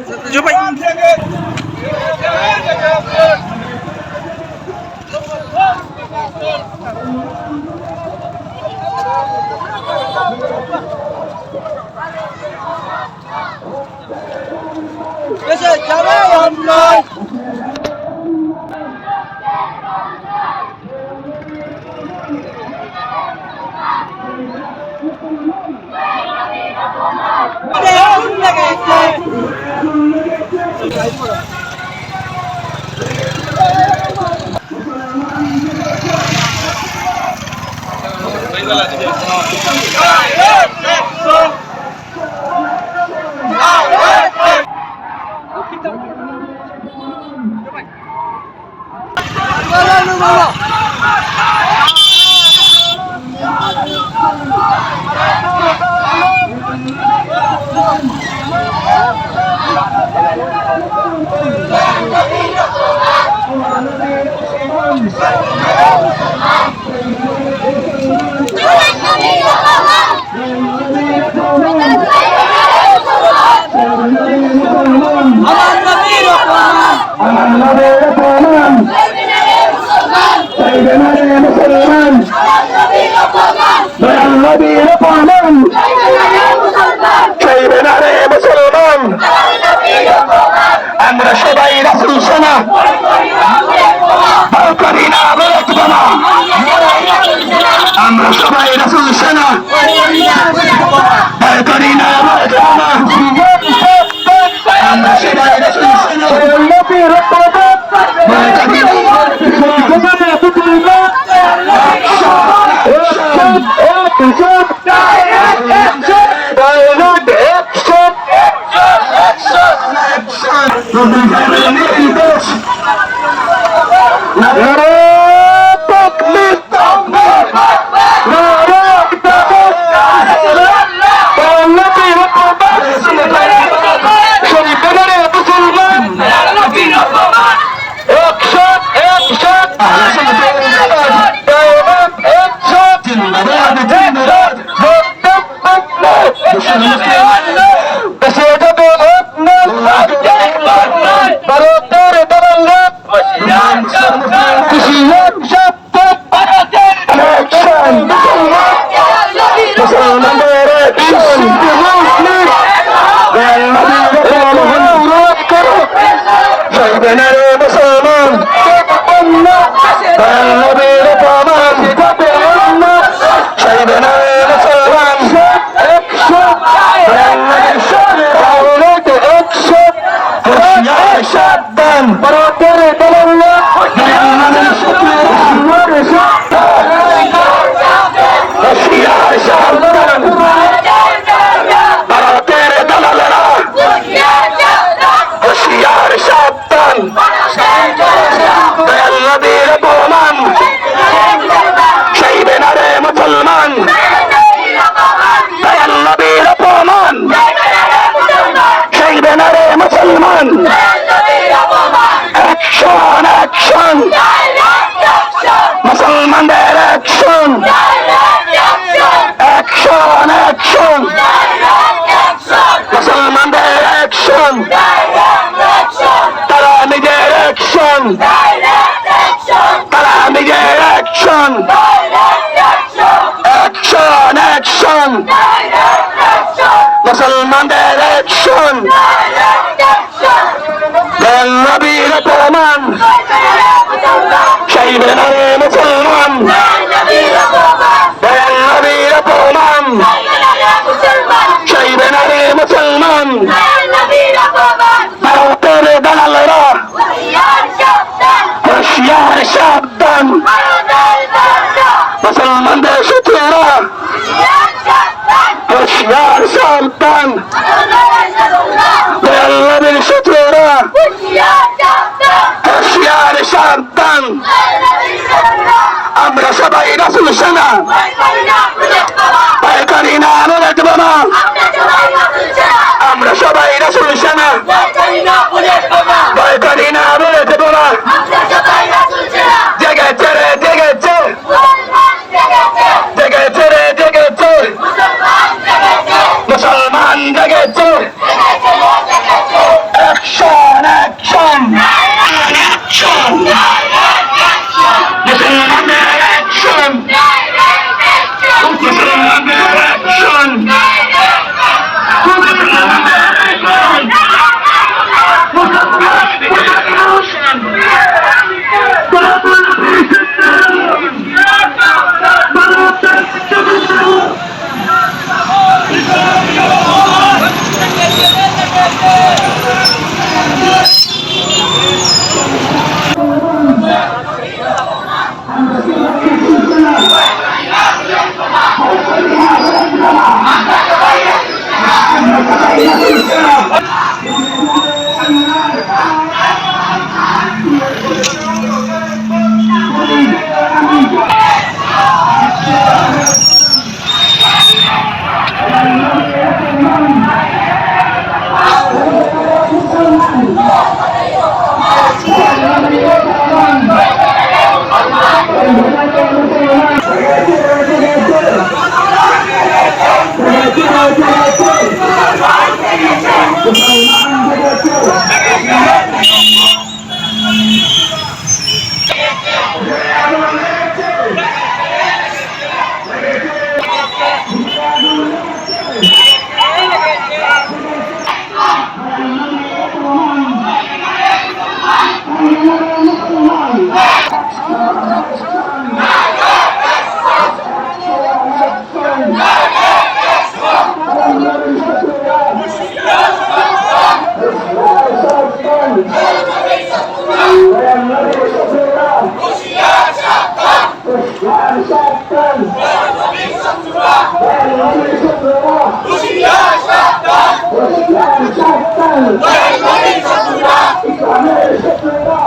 Coba. Bisa cara yang lain. আমরা সবাই রাসূল সেনা ভয় করি না বলবো না আমরা সবাই রাসূল সেনা ভয় করি না বলবো না আমরা সবাই রাসূল সেনা নবীর প্রতাপ ভয় করি না মুসলমানদের অ্যাকশন নবীর প্রমাণ সেই বেনারে মুসলমান নবীর প্রমাণ সেই বেনারে মুসলমান ভারতের দালালেরা হুঁশিয়ার সাবধান মুসলমানদের শত্রুরা হুঁশিয়ার সাবধান নবীর শত্রুরা হুঁশিয়ার সাবধান আমরা সবাই রাসূল সেনা ভয় করি না বুলেট বোমা আমরা সবাই রাসূল সেনা ভয় করি না বুলেট বোমা জেগেছে রে জেগেছে জেগেছে রে জেগেছে মুসলমান জেগেছে ইসলামের শত্রুরা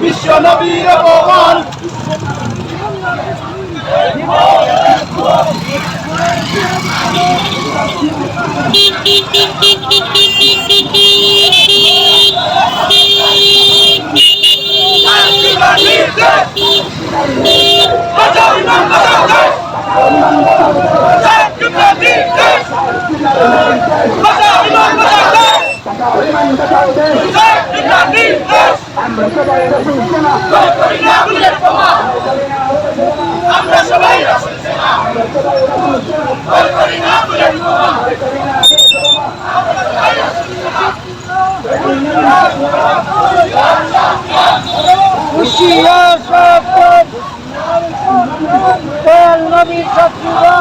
বিশ্ব নবীর অপমান আমরা সবাই রাসূল সেনা হুশিয়ার সাবধান নবীর শত্রুরা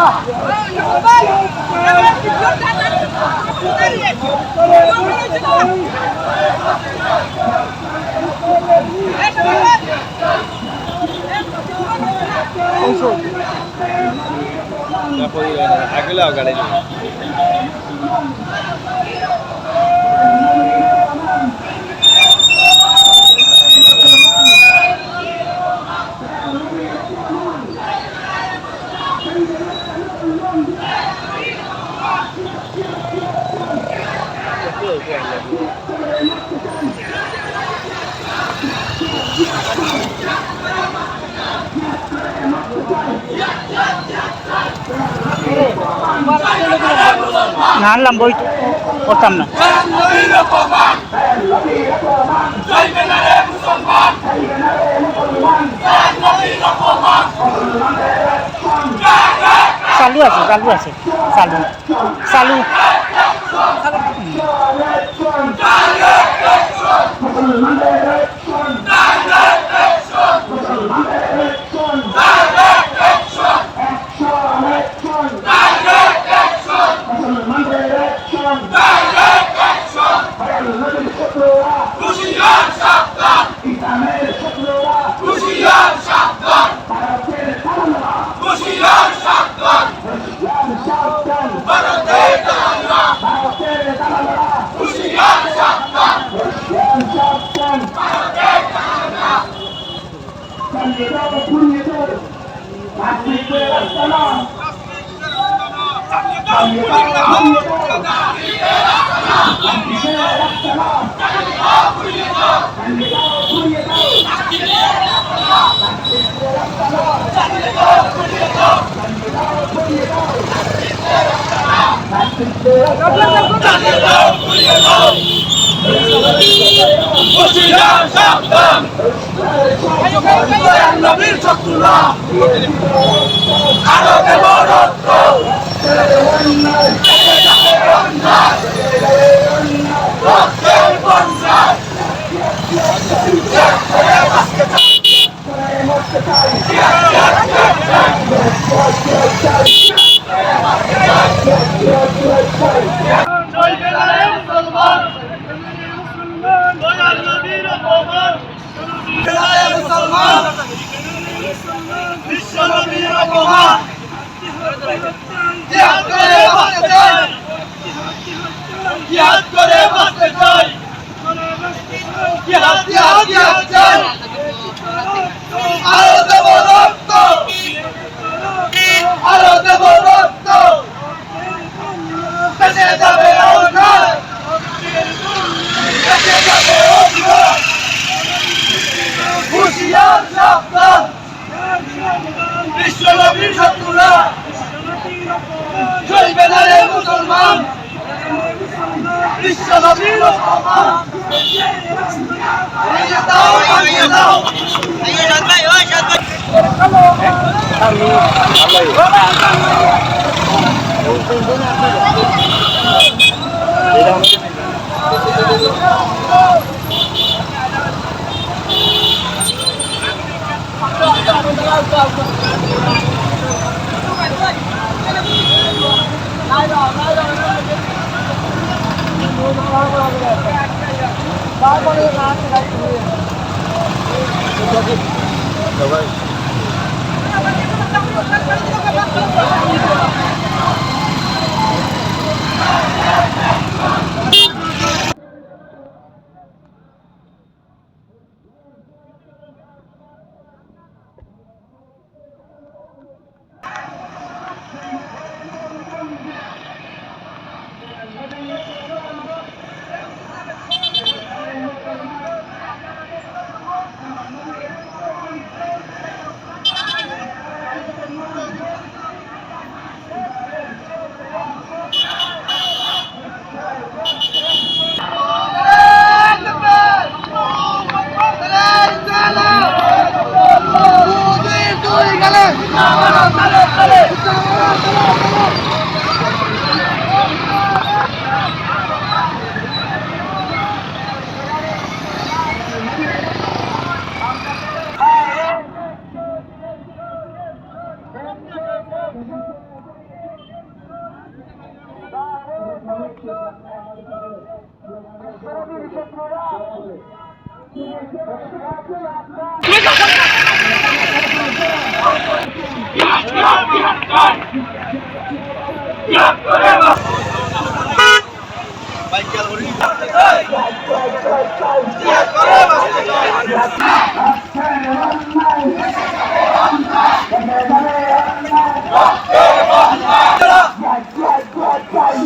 আগলে গাড়ি আনলাম বই করতাম না চালু আছে চালু আছে চালু চালু হুঁশিয়ার সাবধান দয়াল নবীর শত্রুরা আরো দেব রক্ত রক্তের বন্যায় বিশ্ব নবীর অপমান জিহাদ করে বাঁচতে চাই জিহাদ করে বাঁচতে চাই জিহাদ জিহাদ জিহাদ চাই আরো দেব রক্ত আরো দেব রক্ত বেঁচে যাবে অধিকার বেঁচে যাবে অধিকার হুঁশিয়ার সাবধান বিশ্ব নবীর শত্রুরা চলবে না রে মুসলমান বিশ্ব নবীর অপমান ভেঙে দাও ভেঙে দাও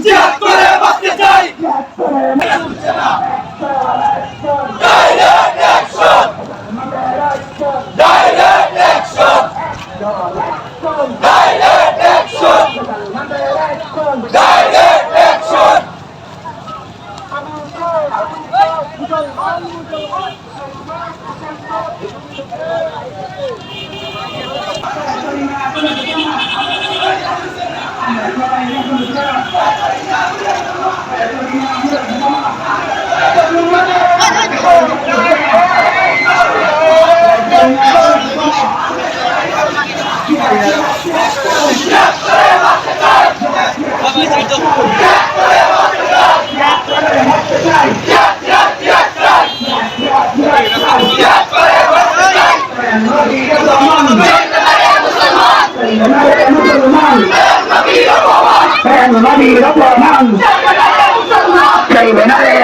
জিহাদ করে বাঁচতে চাই direct action direct action direct action direct action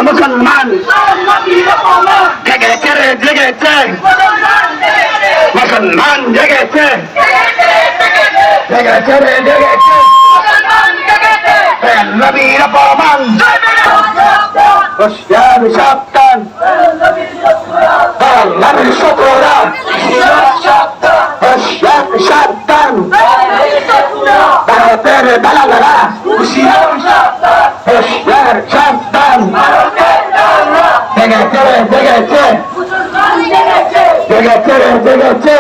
মুসলমান জেগেছে রে জেগেছে মুসলমান জেগেছে জেগেছে রে জেগেছে নবীর অপমান হুঁশিয়ার সাবধান নবীর শত্রুরা হুঁশিয়ার সাবধান ভারতের দালালেরা হুঁশিয়ার সাবধান জেগেছে জেগেছে জেগেছে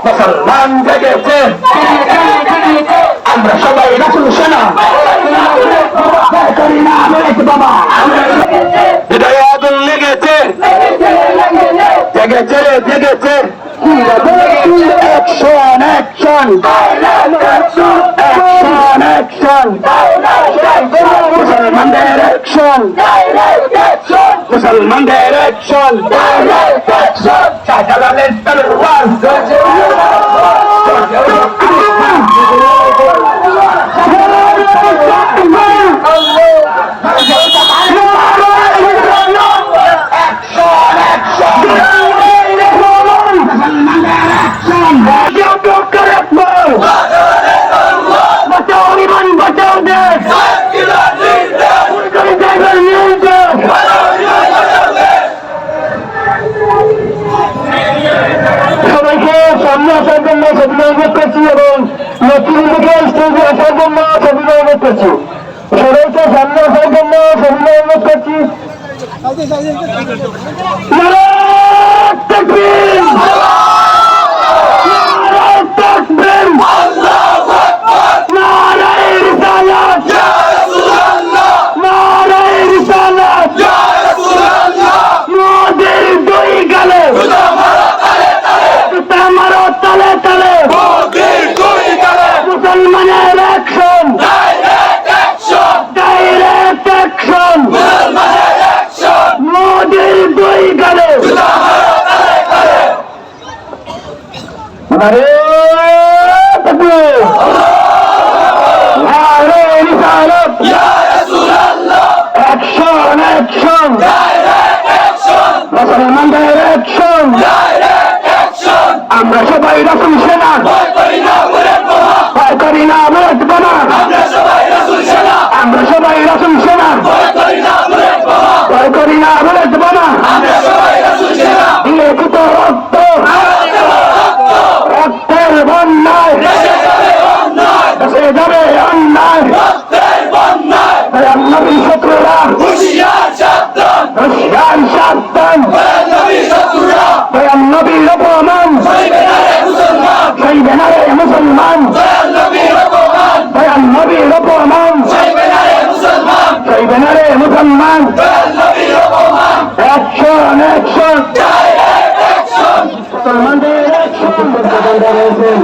মুসলমান জেগেছে আমরা সবাই রাসূল সেনা করি না বাবা হৃদয়ে আগুন লেগেছে জেগেছে জেগেছে অ্যাকশন অ্যাকশন অ্যাকশন অ্যাকশন মুসলমানদের অ্যাকশন মুসলমানদের অ্যাকশন শাহজালালের তলোয়ার অভিনন্দন করছি এবং নতুন দিকে স্টেজে আসার জন্য অভিনন্দন করছি সবাইকে সামনে আসার জন্য অভিনন্দন করছি মুসলমানের অ্যাকশন ডাইরেক্ট অ্যাকশন মোদির দুই গালে আরে তাকবীর নারে রিসালাত ইয়া রাসূলুল্লাহ অ্যাকশন অ্যাকশন মুসলমানদের অ্যাকশন আমরা সবাই রাসূল সেনা ভয় করি না বুলেট বোমা আমরা সবাই রাসূল সেনা ভয় করি না বুলেট বোমা দিয়েছি তো রক্ত রক্তের বন্যায় দেশে যাবে অন্যায় নবী শত্রুরা হুঁশিয়ার সাবধান নবীর অপমান সইবে না রে মুসলমান নবীর অপমান সইবে না রে মুসলমান অ্যাকশন অ্যাকশন মুসলমানদের রয়েছেন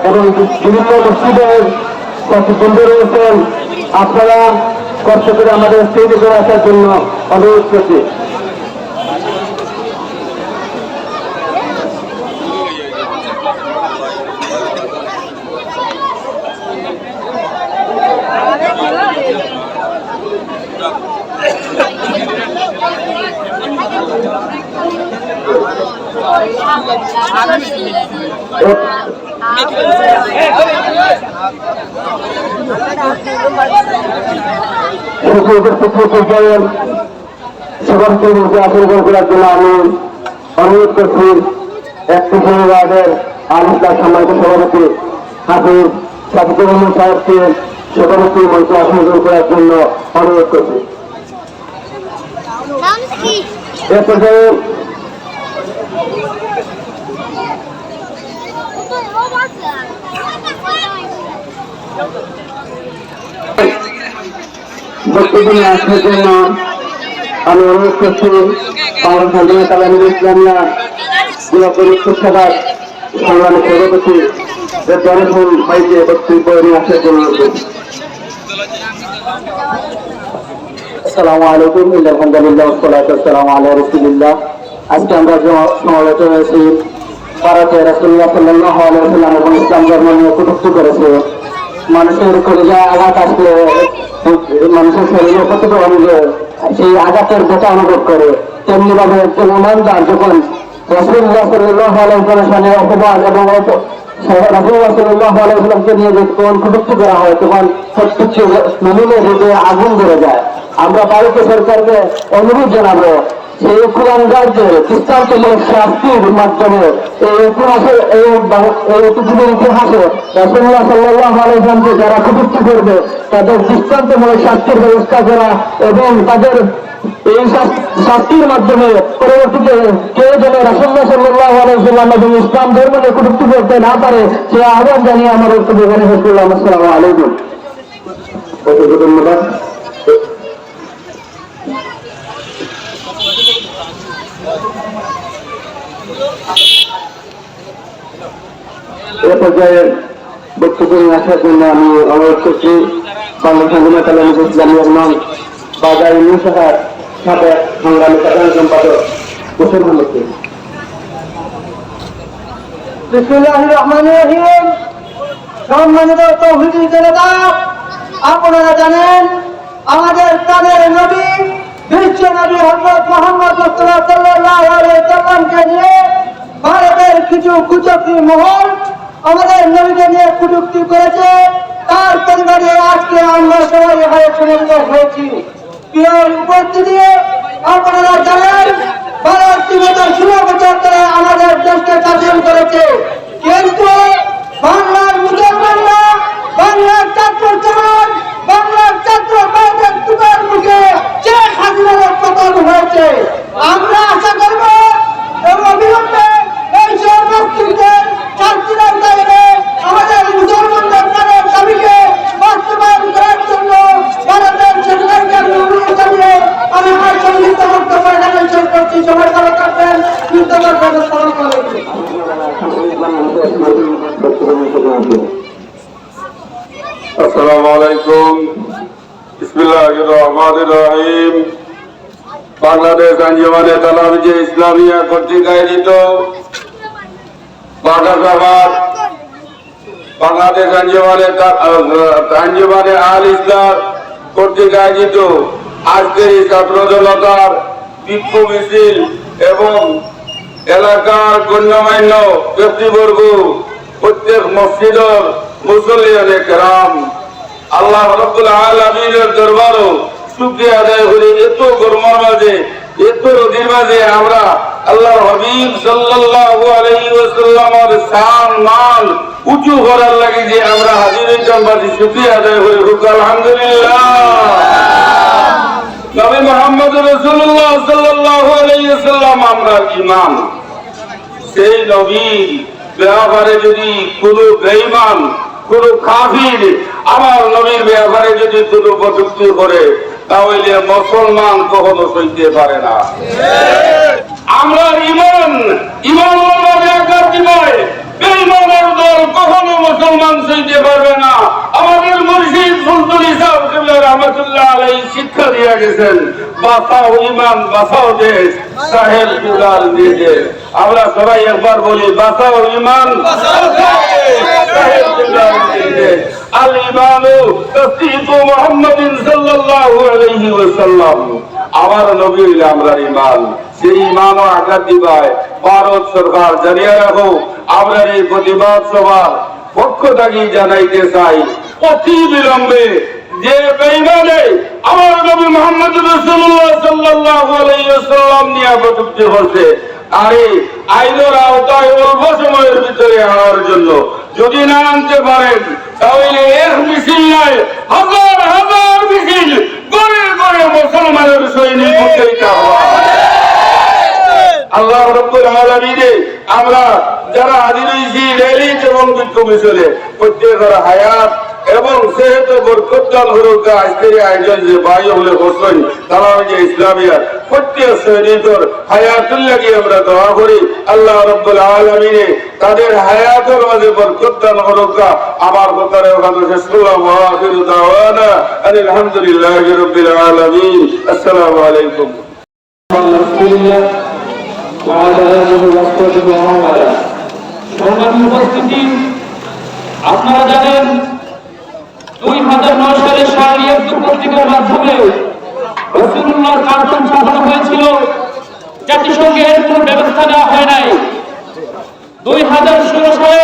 এবং বিভিন্ন মসজিদের কর্তৃবৃন্দ রয়েছেন আপনারা কষ্ট করে আমাদের স্টেজে করে আসার জন্য অনুরোধ করছি সভাপতি আসন করার জন্য আমি অনুরোধ করছি 31 ওয়ার্ডের আলিশা সম্মানিত সভাপতি হাফিজ শাফিকুর রহমান সাহেবকে সভাপতি মঞ্চে আসন করার জন্য অনুরোধ করছি। এ পর্যায়ে বক্তব্য নিয়ে আসার জন্য আমি অনুরোধ করছি বাংলাদেশ স্বাধীনতা ইসলামিয়া জেলা পরিষদ সভার সংগ্রামী সভাপতি জনসন ভাইকে বক্তব্য নিয়ে আসার জন্য অনুরোধ করছি। আসসালামু আলাইকুম আলহামদুলিল্লাহ ওয়াসসালাতু ওয়াসসালামু আলা রাসূলিল্লাহ। আজকে আমরা সমাবেত হয়েছি ভারতে রাসূলুল্লাহ সাল্লাল্লাহু আলাইহি ওয়াসাল্লাম এবং ইসলাম ধর্ম নিয়ে কটূক্তি করেছে। মানুষের কলিজায় আঘাত আসলে মানুষের শরীরে কতটা অনুভব সেই আঘাতের ব্যথা অনুভব করে, তেমনি ভাবে একজন ইমানদার যখন রাসূলুল্লাহ সাল্লাল্লাহু আলাইহি ওয়াসাল্লামের অপবাদ এবং রাসূলুল্লাহ সাল্লাল্লাহু আলাইহি ওয়াসাল্লামকে নিয়ে যখন কটূক্তি করা হয় তখন প্রত্যেকটি মুমিনের হৃদয়ে আগুন ধরে যায়। আমরা ভারতীয় সরকারকে অনুরোধ জানাবো সেই কোরআন রাজ্যের দৃষ্টান্তমূলক শাস্তির মাধ্যমে এই ইতিহাসে এই পৃথিবীর ইতিহাসে রাসূলুল্লাহ সাল্লাল্লাহু আলাইহি ওয়াসাল্লামকে যারা কটূক্তি করবে তাদের দৃষ্টান্তমূলক শাস্তির ব্যবস্থা করা এবং তাদের এই শাস্তির মাধ্যমে পরবর্তীতে কেউ যেন রাসূলুল্লাহ সাল্লাল্লাহু আলাইহি ওয়াসাল্লাম এবং ইসলাম ধর্ম নিয়ে কটূক্তি করতে না পারে সে আহ্বান জানিয়ে আমার বক্তব্য এখানে শেষ করলাম। আসসালামু আলাইকুম। ধন্যবাদ। এ পর্যায়ে বক্তব্য নিয়ে আসার জন্য আমি অনুরোধ করছি বাংলাদেশ ইসলামী নাম বাজার নিউসাহার সাবেক সংগ্রামী সাধারণ সম্পাদক বশির আহমদকে। বিসমিল্লাহির রহমানির রহিম। সম্মানিত তৌহিদি জনতা, আপনারা জানেন আমাদের প্রাণের নবী বিশ্ব নবী হযরত মুহাম্মদ মুস্তাফা সাল্লাল্লাহু আলাইহি ওয়াসাল্লামকে নিয়ে ভারতের কিছু কুচক্রী মহল আমাদের নবীকে নিয়ে কটূক্তি করেছে। তার পরিবারে আজকে আমরা সবাই এখানে সমবেত হয়েছি। প্রিয় উপস্থিতি, আপনারা জানেন ভারত বিগত 16 বছর ধরে আমাদের দেশকে শাসন করেছে, কিন্তু বাংলার মুসলমানরা, বাংলার ছাত্র সমাজ, বাংলার ছাত্র ভাইদের তুকার মুখে শেখ হাসিনার পতন হয়েছে। আমরা আশা করব অবিলম্বে এই সর্বস্তরের শান্তির দাবিতে আমাদের মুসলমানদের প্রাণের দাবিকে বাস্তবায়ন করার জন্য ভারতের সরকারকে অনুরোধ জানিয়ে আমি আমার সংক্ষিপ্ত বক্তব্য এখানে শেষ করছি। সবাই ভালো থাকবেন, সুস্থ থাকবেন। আসসালামু আলাইকুম। আসসালামু আলাইকুম। বিসমিল্লাহির রহমানির রহিম। বাংলাদেশ আঞ্জুমানে তালাবিজে ইসলামিয়া কর্তৃক আয়োজিত বাগাসাবাদ বাংলাদেশ আঞ্জুমানে আল ইসলাম কর্তৃক আয়োজিত আজকের এই ছাত্র জনতার বিক্ষোভ মিছিল এবং এলাকার গণ্যমান্য ব্যক্তিবর্গ, প্রত্যেক মসজিদের মুসল্লিয়ানে কেরাম, আল্লাহ রাব্বুল আলামিনের দরবারে শুকরিয়া আদায় করি। এত গরমের মাঝে, এত রোদের মাঝে আমরা আল্লাহর হাবিব সাল্লাল্লাহু আলাইহি ওয়াসাল্লামের শান মান উঁচু করার লাগি যে আমরা হাজির হইতাম, বাজি শুকরিয়া আদায় করি। আলহামদুলিল্লাহ। নবী মুহাম্মদ রাসূলুল্লাহ সাল্লাল্লাহু আলাইহি ওয়াসাল্লাম আমরা ইমাম। সেই নবীর ব্যাপারে যদি কোনো বেঈমান, কোন কাফির আমার নবীর ব্যাপারে যদি কোনো কটূক্তি করে, তাহলে মুসলমান কখনো সইতে পারে না। আমরা ইমান বেঈমানের দল কখনো মুসলমান সইতে পারবে না। আমাদের মুর্শিদ সুলতান ইসাব কিবলা রাহমাতুল্লাহ আলাইহি শিক্ষা দিয়ে গেছেন, বাঁচাও ইমান, বাঁচাও দেশ, সাহেল বিলাল নিজে। আমরা সবাই একবার বলি, বাঁচাও ইমান, বাঁচাও দেশ, সাহেল বিলাল নিজে। আল ইমানু তাসদীকু মুহাম্মাদিন সাল্লাল্লাহু আলাইহি ওয়াসাল্লাম। আমার নবী হইল আমরা ইমান। সেই ইমানও আঘাত দিবায় ভারত সরকার জানিয়ে রাখো। আমরা এই প্রতিবাদ সভার পক্ষ থেকে জানাইতে চাই, অতি বিলম্বে যে বেঈমানে আমার নবী মুহাম্মদ রাসূলুল্লাহ সাল্লাল্লাহু আলাইহি ওয়াসাল্লাম নিয়ে কটূক্তি করছে, আরে আইনের আওতায় অল্প সময়ের ভিতরে আনার জন্য যদি না আনতে পারেন, তাহলে এক মিছিল নয়, হাজার হাজার মিছিল গড়ে গড়ে মুসলমানের সৈনিক উঠতে হবে। আল্লাহ রাব্বুল আলামিনে আমরা যারা হাজির হয়েছি রেলিতে এবং বিক্ষোভ মিছিলে, প্রত্যেকের হায়াত এবং সেহেতু বরকত দান করুক। আজকের আয়োজন যে ভাই হলে হোসেন তালাওয়াত ইসলামিয়া প্রত্যেক সৈনিকের হায়াতুল লাগি আমরা দোয়া করি। আল্লাহ রাব্বুল আলামিনে তাদের হায়াতের মাঝে বরকত দান করুক। আমার কথার ওখানে শেষ করলাম। আখিরু দাওয়ানা আলহামদুলিল্লাহি রাব্বিল আলামিন। আসসালামু আলাইকুম। আপনারা জানেন 2009 সালে শাহরিয়াত পত্রিকার মাধ্যমে রাসূলুল্লাহর কার্টুন ছাপানো হয়েছিল, জাতিসংঘের কোনো ব্যবস্থা নেওয়া হয় নাই। 2016 সালে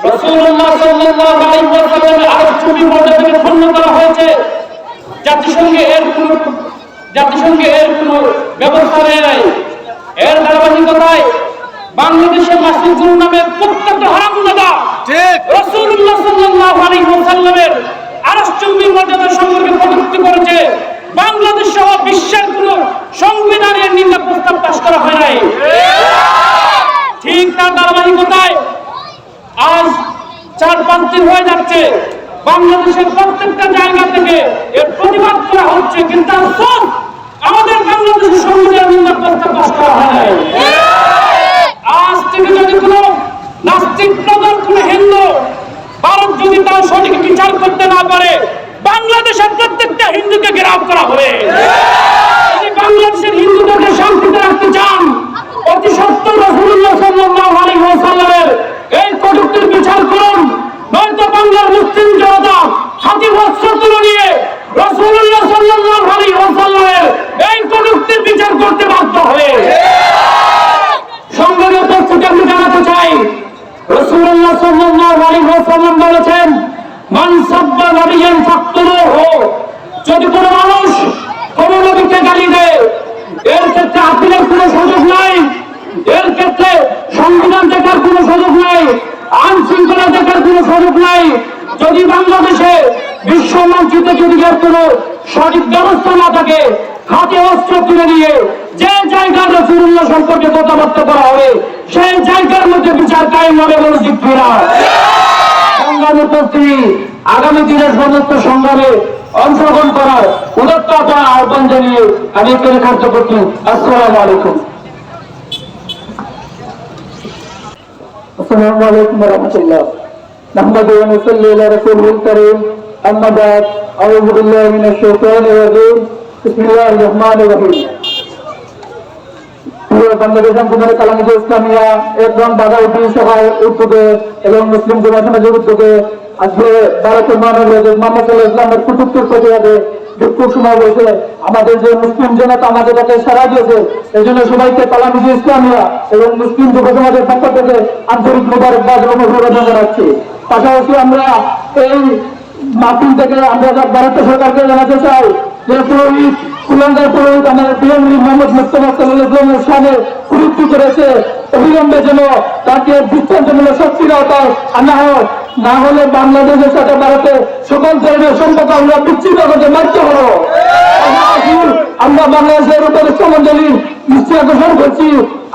রাসূলুল্লাহ সাল্লাল্লাহু আলাইহি ওয়াসাল্লামের আরব ছবি মর্যাদাকে ক্ষুণ্ণ করা হয়েছে, জাতিসংঘে এর কোনো ব্যবস্থা নেয় নাই। এর ধারাবাহিকতায় বাংলাদেশের মাসিদুল নামের প্রত্যেকটা হারামজাদা রাসূলুল্লাহ সাল্লাল্লাহু আলাইহি ওয়াসাল্লামের আরশ-চুম্বী মর্যাদা সম্পর্কে কটূক্তি করেছে। বাংলাদেশ সহ বিশ্বের কোন সংবিধানের নিন্দা প্রস্তাব পাশ করা হয় নাই। ঠিক তার ধারাবাহিকতায় আজ 4-5 দিন হয়ে যাচ্ছে বাংলাদেশের প্রত্যেকটা জায়গা থেকে এর প্রতিবাদ করা হচ্ছে, কিন্তু আফসোস আমাদের বাংলাদেশের সংবিধানের নিন্দা প্রস্তাব পাশ করা হয় নাই। আজ থেকে যদি কোনো নাস্তিক প্রধান কোনো হিন্দু ভারত যদি তার সঠিক বিচার করতে না পারে, বাংলাদেশের প্রত্যেকটা হিন্দুকে ঘেরাও করা হবে। যদি বাংলাদেশের হিন্দুদেরকে শান্তিতে রাখতে চান, অতি সত্তর রাসূলুল্লাহ সাল্লাল্লাহু আলাইহি ওয়াসাল্লামের এই কটূক্তির বিচার করুন, নয়তো বাংলার মুসলিম জনতা হাতি বস্ত্র তুলে নিয়ে রাসূলুল্লাহ সাল্লাল্লাহু আলাইহি ওয়াসাল্লামের এই কটূক্তির বিচার করতে বাধ্য হবে। সংগ্রামের পক্ষে আমি জানাতে চাই, রাসূলুল্লাহ সাল্লাল্লাহু আলাইহি ওয়াসাল্লাম বলেছেন, মান সাব্বা নবিয়ান ফাকতুলুহু, যদি কোনো মানুষ কোন নবীকে গালি দেয়, এর ক্ষেত্রে আপিলের কোনো সুযোগ নাই, এর ক্ষেত্রে সংবিধান দেখার কোনো সুযোগ নাই, আইন শৃঙ্খলা দেখার কোনো সুযোগ নাই। যদি বাংলাদেশে বিশ্ব মানচিত্রে যদি এর কোনো সঠিক ব্যবস্থা না থাকে, হাতে অস্ত্র তুলে নিয়ে যে জায়গায় রাসূলুল্লাহ সম্পর্কে কথাবার্তা করা হবে, সেই জায়গার মধ্যে বিচার কায়েম হবে বলে ঠিক কিনা? সংগ্রামের উপস্থিতি, আগামী দিনের সমস্ত সংগ্রামে অংশগ্রহণ করার উদাত্ত আহ্বান জানিয়ে আমি এখানে কার্য করছি। আসসালামু আলাইকুম। আসসালামু আলাইকুম ওয়া রাহমাতুল্লাহ। নাহমাদুহু ওয়া নুসাল্লি আলা রাসূলিল কারীম। আম্মা বা'দ। আউযু বিল্লাহি মিনাশ শাইতানির রাজীম। বিসমিল্লাহির রহমানির রহিম। বাংলাদেশ সম্পূর্ণ কালামিজে ইসলামিয়া এবং বাগাউটি সভার উদ্যোগে এবং মুসলিম যুব সমাজের উদ্যোগে আজকে ভারতের মাননীয় মোহাম্মদ সাল্লাল্লাহু আলাইহি ওয়াসাল্লামের কটূক্তির প্রতিবাদে বিক্ষোভ সমাবেশে আমাদের যে মুসলিম জনতা আমাদের কাছে সাড়া দিয়েছে, এই জন্য সবাইকে কালামিজে ইসলামিয়া এবং মুসলিম যুব সমাজের পক্ষ থেকে আন্তরিক মোবারকবাদ এবং অভিনন্দন জানাচ্ছি। পাশাপাশি আমরা এই মাহফিল থেকে আমরা ভারতের সরকারকে জানাতে চাই যে পুরোহিত কুলাঙ্গার পুরোহিত আমাদের প্রিয়মণি মোহাম্মদ মুস্তাফা সাল্লাল্লাহু আলাইহি ওয়াসাল্লামের সামনে কটূক্তি করেছে, অবিলম্বে যেন তাকে দৃষ্টান্তমূলক শাস্তির আওতায় আনা হয়, না হলে বাংলাদেশের সাথে ভারতে সকল ধরনের সম্পর্ক আমরা বিচ্ছিন্ন করতে বাধ্য হবো। আমরা বাংলাদেশের উপদেষ্টা মণ্ডলী দৃষ্টি আকর্ষণ করছি,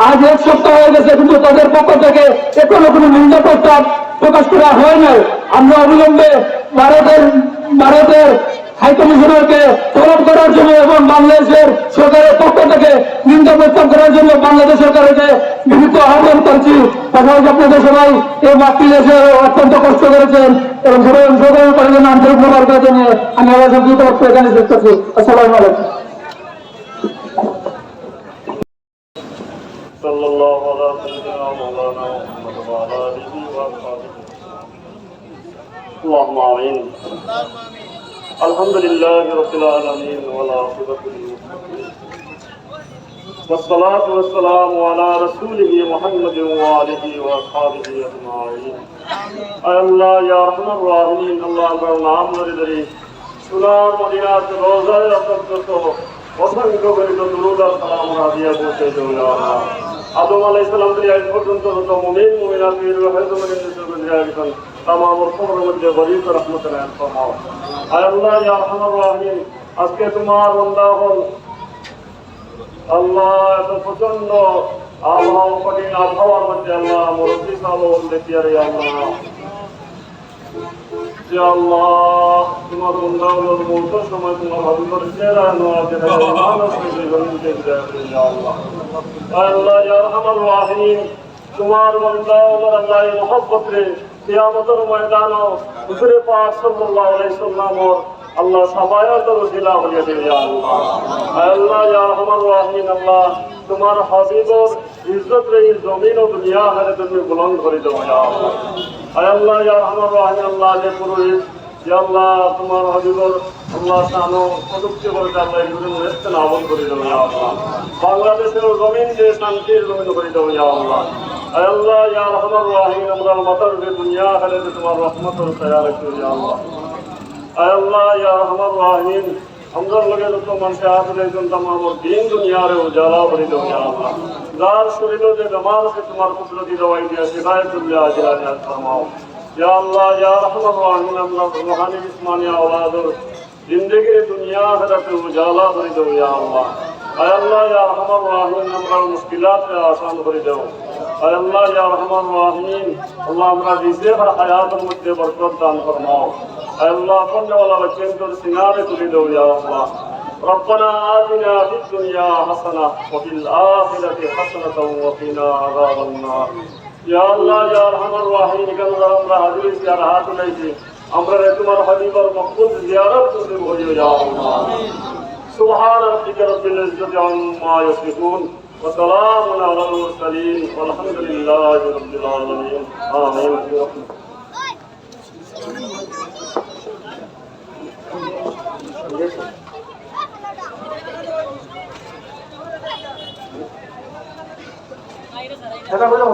আজ 1 সপ্তাহ হয়ে গেছে কিন্তু তাদের পক্ষ থেকে এখনো কোনো নিন্দা প্রস্তাব প্রকাশ করা হয় নাই। আমরা অবিলম্বে ভারতের হাইকমিশনারকে তলব করার জন্য এবং বাংলাদেশের সরকারের পক্ষ থেকে নিন্দা প্রস্তাব করার জন্য বাংলাদেশ সরকারকে বিভিন্ন আহ্বান করছি। পাশাপাশি আপনাদের সবাই এই মাহফিলে এসে অত্যন্ত কষ্ট করেছেন এবং সবাই অংশগ্রহণ করার জন্য আন্তরিক মোবারকবাদ জানিয়ে আমি আবার সবকিছু এখানে শেষ করছি। আসসালামু আলাইকুম। সাল্লাল্লাহু আলা সাইয়্যিদিনা মাওলানা মুহাম্মদ ওয়া আলা আলিহি ওয়া সাহবিহি আল্লাহুম্মা আমিন। আলহামদুলিল্লাহি রাব্বিল আলামিন ওয়া লা আকিবাতু লিল মুত্তাকিন والصلاة والسلام على رسوله محمد وآله وأصحابه أجمعين. أي الله يا أرحم الراحمين, الله أكبر নাম ধরে ধরে সোনার মদিনার রওজায় অন্তত অসংখ্য গরিত দুরূদ আর সালাম হাদিয়া পৌঁছে দাও ইয়া আল্লাহ। আদম আলাইহিস সালাম থেকে আজ পর্যন্ত যত মুমিন মুমিনাত রহমতের নির্দেশ দিয়েছেন तमाम খবরের মধ্যে গরিব রহমতের ফরমাও। আয় আল্লাহ ইয়া আরহামার রাহিমিন, আজকে তোমার বান্দা হল আল্লাহ এত প্রচন্ড আবহাওয়া কঠিন আবহাওয়ার মধ্যে আল্লাহ মুরব্বী সাহেব দেখিয়ে রে আল্লাহ যে আল্লাহ তোমার বান্দা হল মৌতের সময় তোমার হাবিবের চেহারা নওয়াজে মানুষ হয়ে জমিনকে বিদায় করে ইয়া আল্লাহ। আয় আল্লাহ ইয়া আরহামার রাহিমিন, তোমার বান্দা হল আল্লাহ মহব্বত রে কিয়ামতের ময়দানে হুজুরে পাক সাল্লাল্লাহু আলাইহি ওয়াসাল্লাম আল্লাহ সাফায়াতের ওসিলা হয়ে দেবে ইয়া আল্লাহ। আল্লাহ ইয়া আরহামার রাহিমিন, আল্লাহ তোমার হাবিবের ইজ্জত রে জমিন ও দুনিয়া হারে তুমি বুলন্দ করে দাও ইয়া আল্লাহ। আল্লাহ ইয়া আরহামার রাহিমিন, আল্লাহ যে পুরোহিত ইয়া আল্লাহ তোমার হাবিবের আল্লাহ শানো কদুক্তি করে আল্লাহ এগুলো রেস্তে নাবল করে দাও ইয়া আল্লাহ। বাংলাদেশের জমিন যে শান্তির জমিন করে দাও ইয়া আল্লাহ। আল্লাহ ইয়া আরহামার রাহিমিন, আমরা মাতার যে দুনিয়া হারে তোমার রহমতের ছায়া রাখো ইয়া আল্লাহ। আল্লাহ ইয়া আরহামার রাহিমিন, আমরার লগে যত মানুষে আসলে একজন আমার দিন দুনিয়ারে উজালা করে দেবো আল্লাহ যার শরীরে যে বেমার আছে তোমার কুদরতি দওয়াই দিয়ে সেটাই তুলে আজিরা নিয়ে ফরমাও ইয়া আল্লাহ ইয়া রহমান রহিম আমরা রুহানি জিসমানি আওলাদর জিন্দগি দুনিয়া আখিরাতে উজালা করে দেবো ইয়া আল্লাহ আয় আল্লাহ ইয়া রহমান রহিম আমরা মুশকিলাতকে আসান করে দেও আয় আল্লাহ ইয়া রহমান রহিম আল্লাহ আমরা রিজিক আর হায়াতের মধ্যে বরকত দান ফরমাও আয় আল্লাহ পড়নে ওয়ালা বাচ্চাদের সিনারে তুলে দেও ইয়া আল্লাহ ربنا آتنا في الدنيا حسنة وفي الآخرة حسنة وقنا عذاب النار يا الله يا أرحم الراحمين كما আমরা হাজির জিয়ারত লাইছি আমরা তোমার হাবিবের মকবুল জিয়ারত করতে হইও ইয়া আল্লাহ سبحان ربك رب العزة عما يصفون وسلام على المرسلين والحمد لله رب العالمين آمين এটা বলো